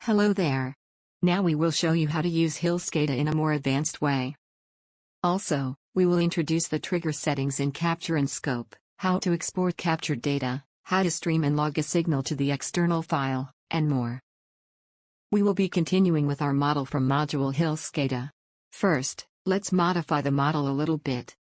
Hello there. Now we will show you how to use HIL SCADA in a more advanced way. Also, we will introduce the trigger settings in Capture and Scope, how to export captured data, how to stream and log a signal to the external file, and more. We will be continuing with our model from module HIL SCADA. First, let's modify the model a little bit.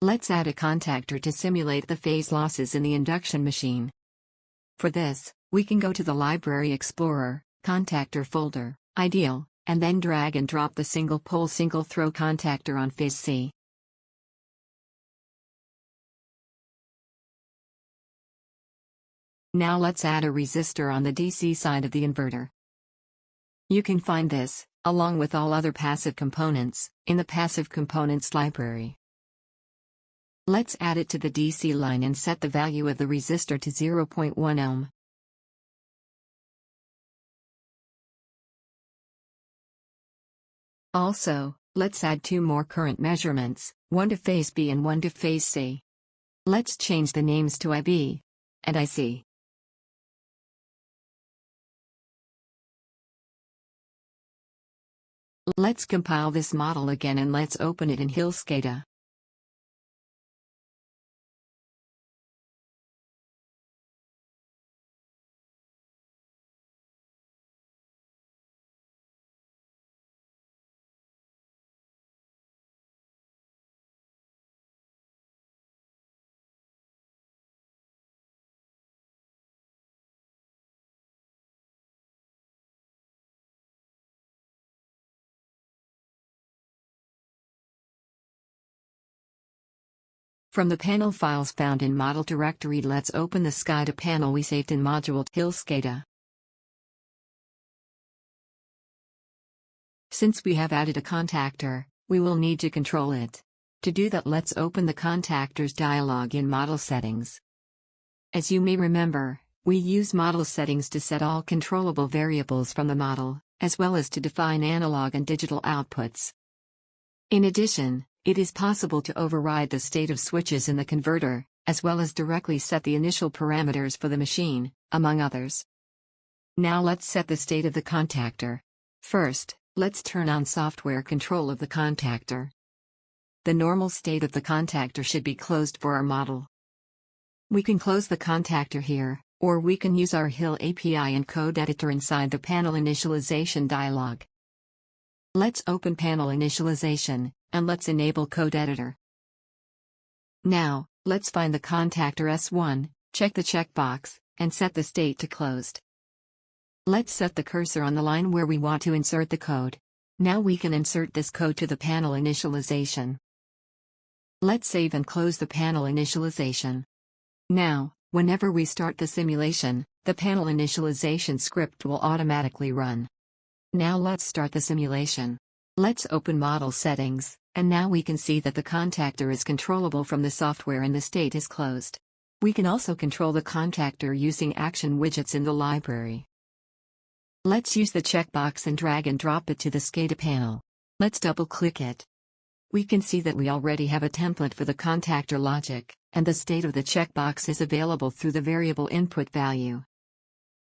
Let's add a contactor to simulate the phase losses in the induction machine. For this, we can go to the Library Explorer, Contactor folder, Ideal, and then drag and drop the single-pole single-throw contactor on phase C. Now let's add a resistor on the DC side of the inverter. You can find this, along with all other passive components, in the Passive Components library. Let's add it to the DC line and set the value of the resistor to 0.1 ohm. Also, let's add two more current measurements, one to phase B and one to phase C. Let's change the names to IB and IC. Let's compile this model again and let's open it in HIL SCADA. From the panel files found in Model Directory, let's open the SCADA panel we saved in module HIL SCADA. Since we have added a contactor, we will need to control it. To do that, let's open the Contactors dialog in Model Settings. As you may remember, we use Model Settings to set all controllable variables from the model, as well as to define analog and digital outputs. In addition, it is possible to override the state of switches in the converter, as well as directly set the initial parameters for the machine, among others. Now let's set the state of the contactor. First, let's turn on software control of the contactor. The normal state of the contactor should be closed for our model. We can close the contactor here, or we can use our HIL API and code editor inside the panel initialization dialog. Let's open panel initialization, and let's enable code editor. Now, let's find the contactor S1, check the checkbox, and set the state to closed. Let's set the cursor on the line where we want to insert the code. Now we can insert this code to the panel initialization. Let's save and close the panel initialization. Now, whenever we start the simulation, the panel initialization script will automatically run. Now let's start the simulation. Let's open Model Settings, and now we can see that the contactor is controllable from the software and the state is closed. We can also control the contactor using action widgets in the library. Let's use the checkbox and drag and drop it to the SCADA panel. Let's double-click it. We can see that we already have a template for the contactor logic, and the state of the checkbox is available through the variable input value.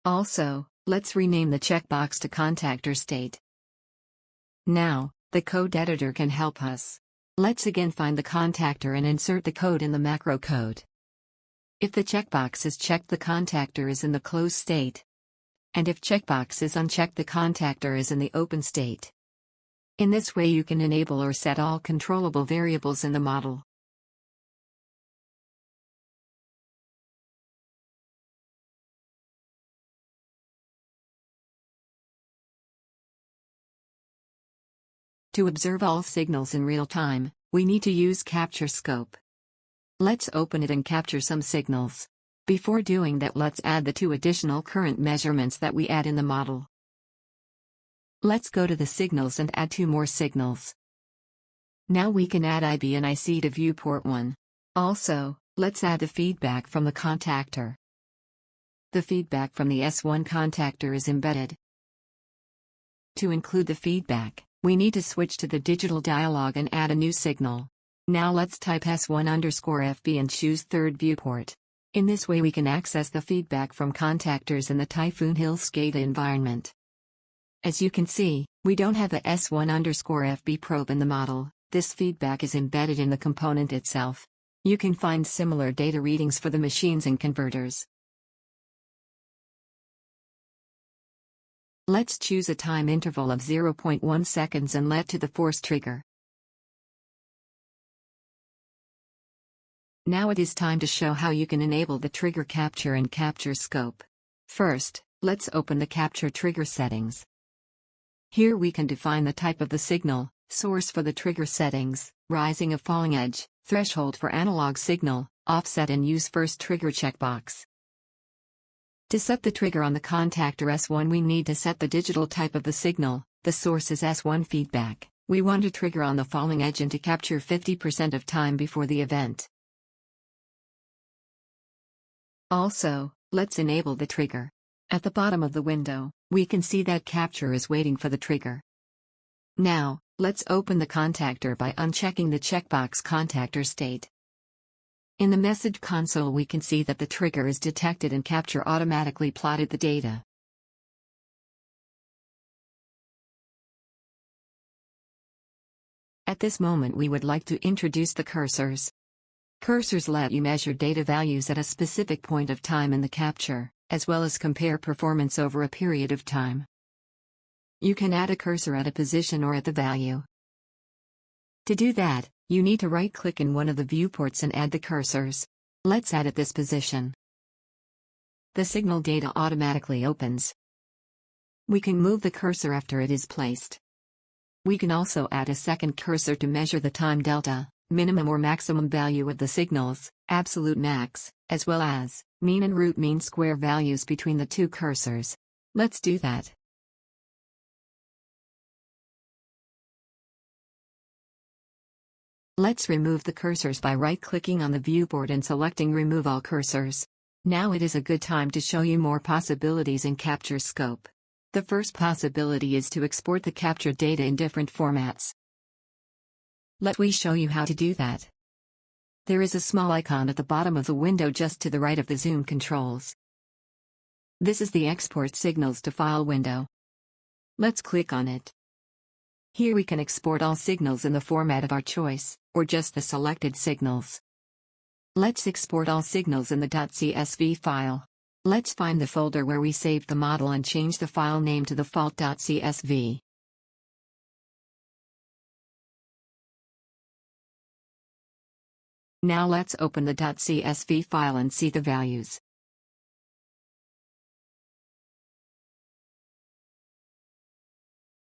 Also, let's rename the checkbox to contactor state. Now, the code editor can help us. Let's again find the contactor and insert the code in the macro code. If the checkbox is checked, the contactor is in the closed state. And if checkbox is unchecked, the contactor is in the open state. In this way you can enable or set all controllable variables in the model. To observe all signals in real time, we need to use Capture Scope. Let's open it and capture some signals. Before doing that, let's add the two additional current measurements that we add in the model. Let's go to the signals and add two more signals. Now we can add IB and IC to view port 1. Also, let's add the feedback from the contactor. The feedback from the S1 contactor is embedded. To include the feedback, we need to switch to the digital dialog and add a new signal. Now let's type S1_FB and choose third viewport. In this way we can access the feedback from contactors in the Typhoon HIL SCADA environment. As you can see, we don't have a S1_FB probe in the model. This feedback is embedded in the component itself. You can find similar data readings for the machines and converters. Let's choose a time interval of 0.1 seconds and let to the force trigger. Now it is time to show how you can enable the trigger capture and capture scope. First, let's open the capture trigger settings. Here we can define the type of the signal, source for the trigger settings, rising or falling edge, threshold for analog signal, offset and use first trigger checkbox. To set the trigger on the contactor S1 we need to set the digital type of the signal. The source is S1 feedback. We want to trigger on the falling edge and to capture 50% of time before the event. Also, let's enable the trigger. At the bottom of the window, we can see that capture is waiting for the trigger. Now, let's open the contactor by unchecking the checkbox contactor state. In the message console we can see that the trigger is detected and capture automatically plotted the data. At this moment we would like to introduce the cursors. Cursors let you measure data values at a specific point of time in the capture, as well as compare performance over a period of time. You can add a cursor at a position or at the value. To do that, you need to right-click in one of the viewports and add the cursors. Let's add at this position. The signal data automatically opens. We can move the cursor after it is placed. We can also add a second cursor to measure the time delta, minimum or maximum value of the signals, absolute max, as well as mean and root mean square values between the two cursors. Let's do that. Let's remove the cursors by right-clicking on the viewport and selecting Remove All Cursors. Now it is a good time to show you more possibilities in capture scope. The first possibility is to export the captured data in different formats. Let me show you how to do that. There is a small icon at the bottom of the window just to the right of the zoom controls. This is the Export Signals to File window. Let's click on it. Here we can export all signals in the format of our choice, or just the selected signals. Let's export all signals in the .csv file. Let's find the folder where we saved the model and change the file name to the default.csv. Now let's open the .csv file and see the values.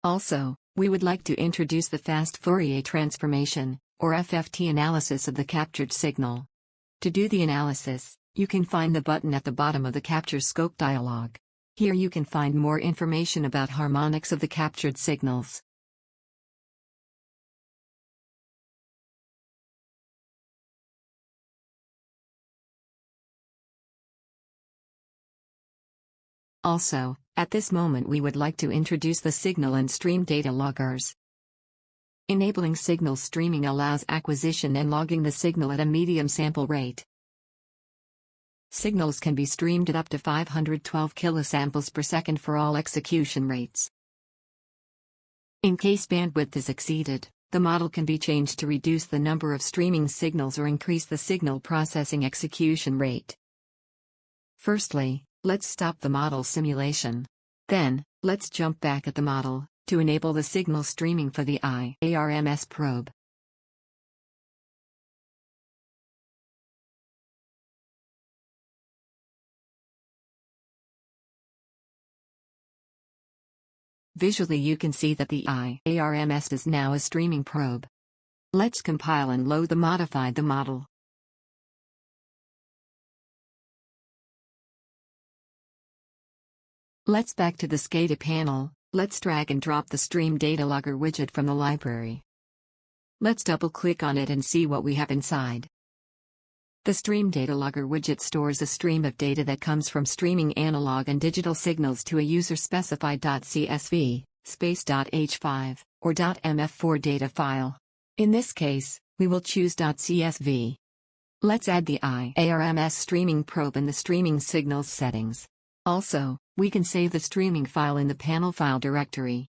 Also, we would like to introduce the fast Fourier transformation, or FFT analysis of the captured signal. To do the analysis, you can find the button at the bottom of the Capture Scope dialog. Here you can find more information about harmonics of the captured signals. Also, at this moment we would like to introduce the signal and stream data loggers. Enabling signal streaming allows acquisition and logging the signal at a medium sample rate. Signals can be streamed at up to 512 kilosamples per second for all execution rates. In case bandwidth is exceeded, the model can be changed to reduce the number of streaming signals or increase the signal processing execution rate. Firstly, let's stop the model simulation. Then, let's jump back at the model to enable the signal streaming for the IARMS probe. Visually you can see that the IARMS is now a streaming probe. Let's compile and load the modified model. Let's back to the SCADA panel. Let's drag and drop the Stream Data Logger widget from the library. Let's double-click on it and see what we have inside. The Stream Data Logger widget stores a stream of data that comes from streaming analog and digital signals to a user-specified .csv, space.h5, or .mf4 data file. In this case, we will choose .csv. Let's add the IARMS streaming probe in the streaming signals settings. Also, we can save the streaming file in the panel file directory.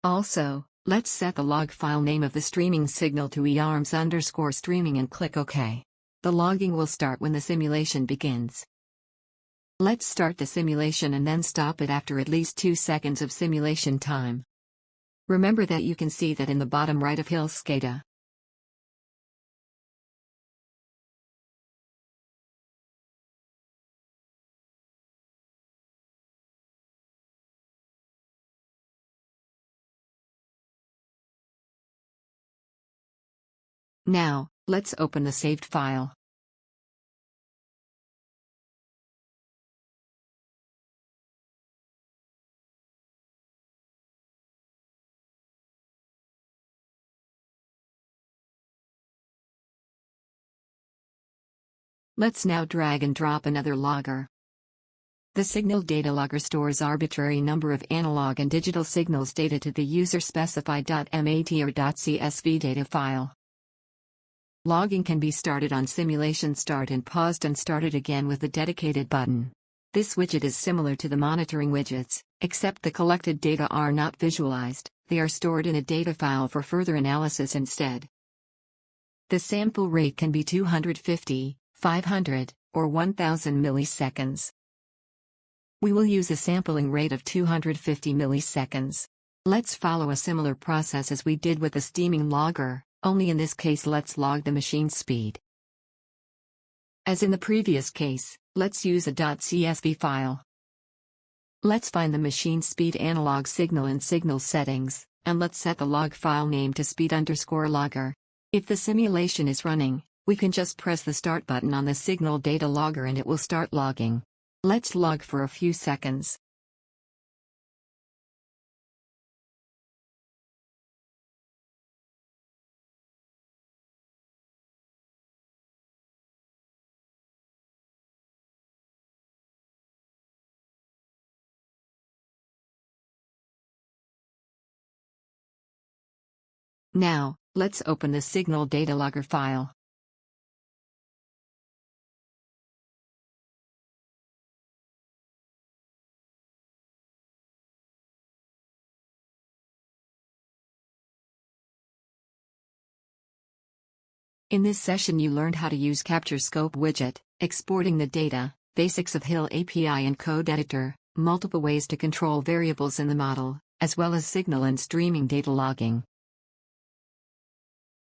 Also, let's set the log file name of the streaming signal to earms_streaming and click OK. The logging will start when the simulation begins. Let's start the simulation and then stop it after at least 2 seconds of simulation time. Remember that you can see that in the bottom right of HIL SCADA. Now, let's open the saved file. Let's now drag and drop another logger. The signal data logger stores arbitrary number of analog and digital signals data to the user-specified .mat or .csv data file. Logging can be started on simulation start and paused and started again with a dedicated button. This widget is similar to the monitoring widgets, except the collected data are not visualized, they are stored in a data file for further analysis instead. The sample rate can be 250, 500, or 1000 milliseconds. We will use a sampling rate of 250 milliseconds. Let's follow a similar process as we did with the steaming logger, only in this case let's log the machine speed. As in the previous case, let's use a .csv file. Let's find the machine speed analog signal in signal settings, and let's set the log file name to speed_logger. If the simulation is running, we can just press the start button on the signal data logger and it will start logging. Let's log for a few seconds. Now, let's open the signal data logger file. In this session you learned how to use Capture Scope widget, exporting the data, basics of HIL API and code editor, multiple ways to control variables in the model, as well as signal and streaming data logging.